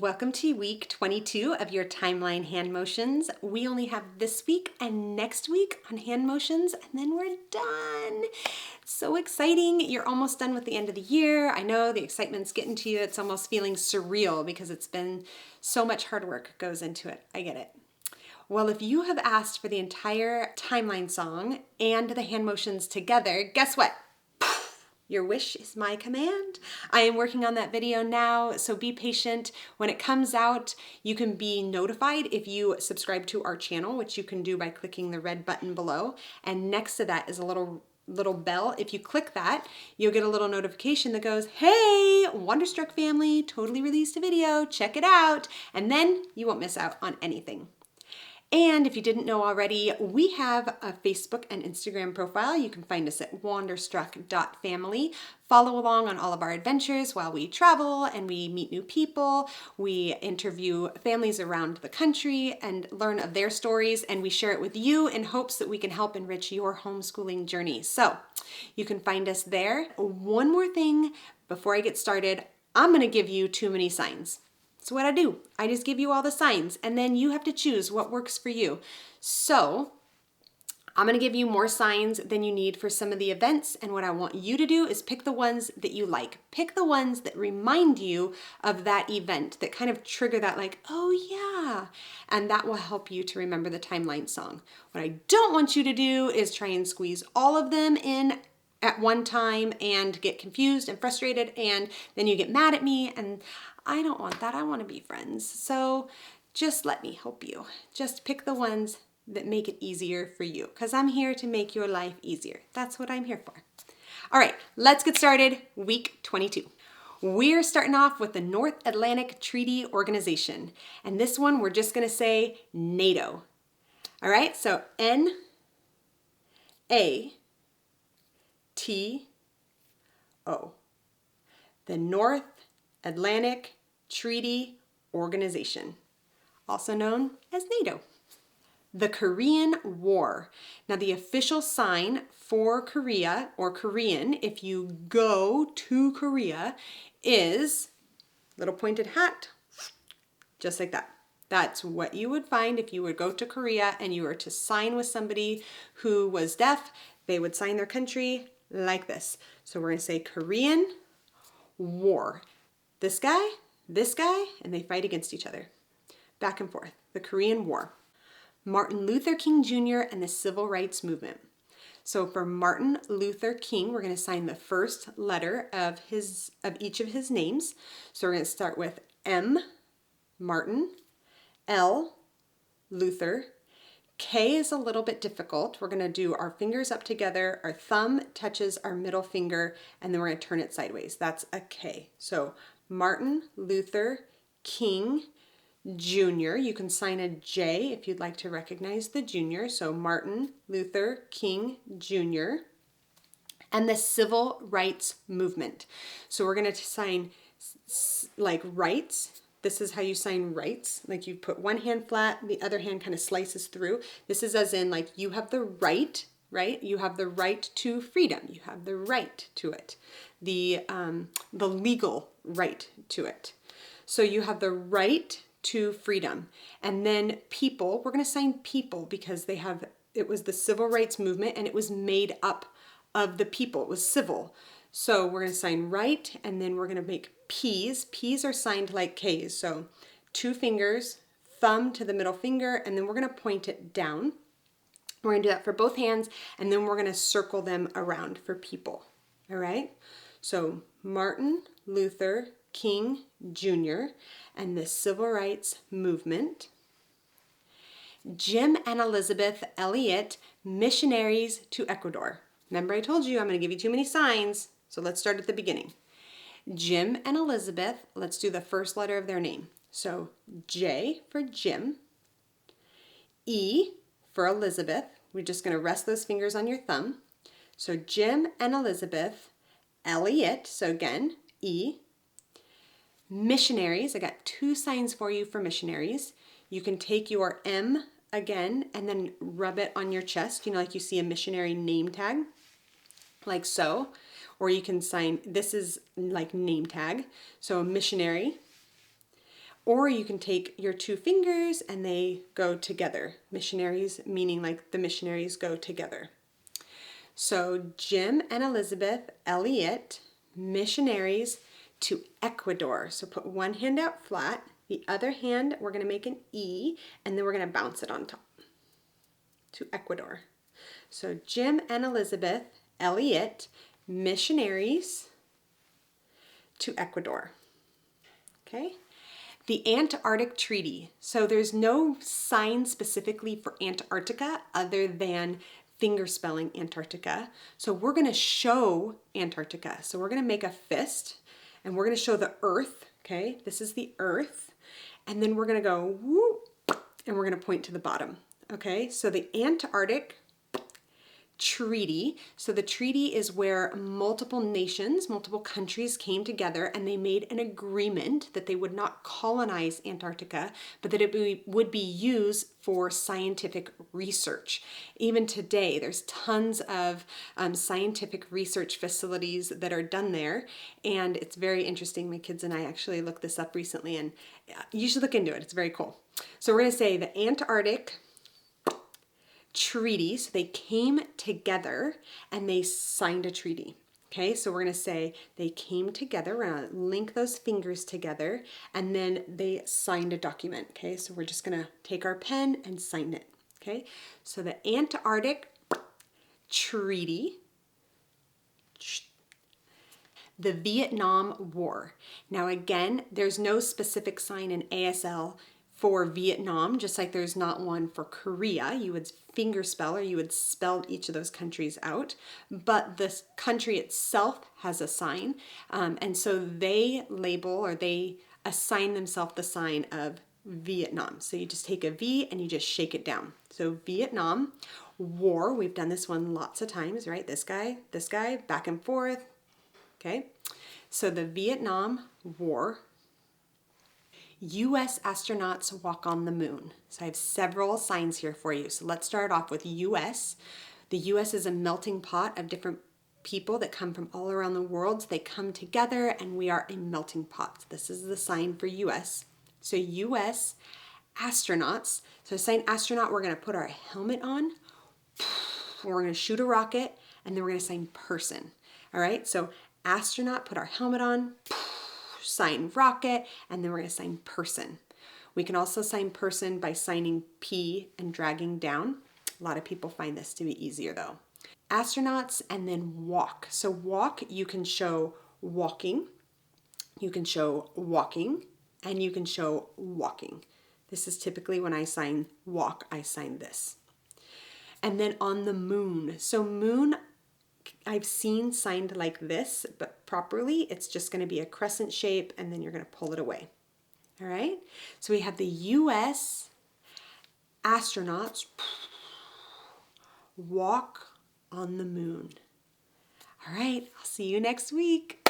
Welcome to week 22 of your timeline hand motions. We only have this week and next week on hand motions, and then we're done. So exciting. You're almost done with the end of the year. I know the excitement's getting to you. It's almost feeling surreal because it's been so much hard work goes into it. I get it. Well, if you have asked for the entire timeline song and the hand motions together, guess what? Your wish is my command. I am working on that video now, so be patient. When it comes out, you can be notified if you subscribe to our channel, which you can do by clicking the red button below. And next to that is a little bell. If you click that, you'll get a little notification that goes, hey, WanderStruck.Family totally released a video, check it out. And then you won't miss out on anything. And if you didn't know already, we have a Facebook and Instagram profile. You can find us at WanderStruck.Family. Follow along on all of our adventures while we travel and we meet new people. We interview families around the country and learn of their stories, and we share it with you in hopes that we can help enrich your homeschooling journey. So you can find us there. One more thing before I get started, I'm going to give you too many signs. So what I do, I just give you all the signs, and then you have to choose what works for you. So I'm going to give you more signs than you need for some of the events, and what I want you to do is pick the ones that you like. Pick the ones that remind you of that event, that kind of trigger that like, oh yeah, and that will help you to remember the timeline song. What I don't want you to do is try and squeeze all of them in at one time and get confused and frustrated, and then you get mad at me, and I don't want that. I want to be friends. So just let me help you. Just pick the ones that make it easier for you, because I'm here to make your life easier. That's what I'm here for. All right, let's get started. Week 22. We're starting off with the North Atlantic Treaty Organization. And this one, we're just going to say NATO. All right, so N-A-T-O. The North Atlantic Treaty Organization, also known as NATO. The Korean War. Now, the official sign for Korea, or Korean, if you go to Korea, is little pointed hat, just like that. That's what you would find if you would go to Korea and you were to sign with somebody who was deaf. They would sign their country like this. So we're going to say Korean War. This guy, and they fight against each other. Back and forth. The Korean War. Martin Luther King Jr. and the Civil Rights Movement. So for Martin Luther King, we're going to sign the first letter of each of his names. So we're going to start with M, Martin, L, Luther. K is a little bit difficult. We're going to do our fingers up together, our thumb touches our middle finger, and then we're going to turn it sideways. That's a K. So Martin Luther King Jr. You can sign a J if you'd like to recognize the junior. So Martin Luther King Jr. And the Civil Rights Movement. So we're going to sign like rights. This is how you sign rights. Like you put one hand flat, the other hand kind of slices through. This is as in like you have the right? You have the right to freedom. You have the right to it. The legal right to it. So you have the right to freedom. And then people, we're going to sign people because it was the Civil Rights Movement and it was made up of the people. It was civil. So we're going to sign right, and then we're going to make P's. P's are signed like K's. So 2 fingers, thumb to the middle finger, and then we're going to point it down. We're going to do that for both hands, and then we're going to circle them around for people. All right? So Martin Luther King Jr. and the Civil Rights Movement. Jim and Elizabeth Elliott, missionaries to Ecuador. Remember I told you I'm going to give you too many signs, so let's start at the beginning. Jim and Elizabeth, let's do the first letter of their name. So J for Jim, E for Elizabeth. We're just going to rest those fingers on your thumb. So Jim and Elizabeth Elliott, so again, E. Missionaries, I got 2 signs for you for missionaries. You can take your M again and then rub it on your chest, like you see a missionary name tag, like so. Or you can sign, this is like name tag, so a missionary. Or you can take your two fingers and they go together. Missionaries, meaning like the missionaries go together. So Jim and Elizabeth Elliot, missionaries to Ecuador. So put one hand out flat, the other hand we're going to make an E, and then we're going to bounce it on top. To Ecuador. So Jim and Elizabeth Elliot, missionaries to Ecuador. Okay. The Antarctic Treaty. So there's no sign specifically for Antarctica other than finger spelling Antarctica. So we're going to show Antarctica. So we're going to make a fist and we're going to show the earth. Okay, this is the earth. And then we're going to go whoop, and we're going to point to the bottom. Okay, so the Antarctic Treaty. So the treaty is where multiple nations, multiple countries came together and they made an agreement that they would not colonize Antarctica, but that it would be used for scientific research. Even today, there's tons of scientific research facilities that are done there, and it's very interesting. My kids and I actually looked this up recently, and you should look into it. It's very cool. So we're going to say the Antarctic Treaty. So they came together and they signed a treaty. Okay, so we're going to say they came together. We're going to link those fingers together and then they signed a document. Okay, so we're just going to take our pen and sign it. Okay, so the Antarctic Treaty. The Vietnam War. Now again, there's no specific sign in ASL for Vietnam, just like there's not one for Korea. You would finger spell, or you would spell each of those countries out, but the country itself has a sign, and so they label or they assign themselves the sign of Vietnam. So you just take a V and you just shake it down. So Vietnam War, we've done this one lots of times, right? This guy, back and forth. Okay, so the Vietnam War. U.S. astronauts walk on the moon. So I have several signs here for you. So let's start off with U.S. The U.S. is a melting pot of different people that come from all around the world. So they come together and we are a melting pot. This is the sign for U.S. So U.S. astronauts. So sign astronaut, we're going to put our helmet on. We're going to shoot a rocket and then we're going to sign person. All right, so astronaut, put our helmet on, sign rocket, and then we're going to sign person. We can also sign person by signing P and dragging down. A lot of people find this to be easier though. Astronauts and then walk. So walk, you can show walking, you can show walking, and you can show walking. This is typically when I sign walk, I sign this. And then on the moon. So moon, I've seen signed like this, but properly it's just going to be a crescent shape and then you're going to pull it away. All right, so we have the U.S. astronauts walk on the moon. All right, I'll see you next week.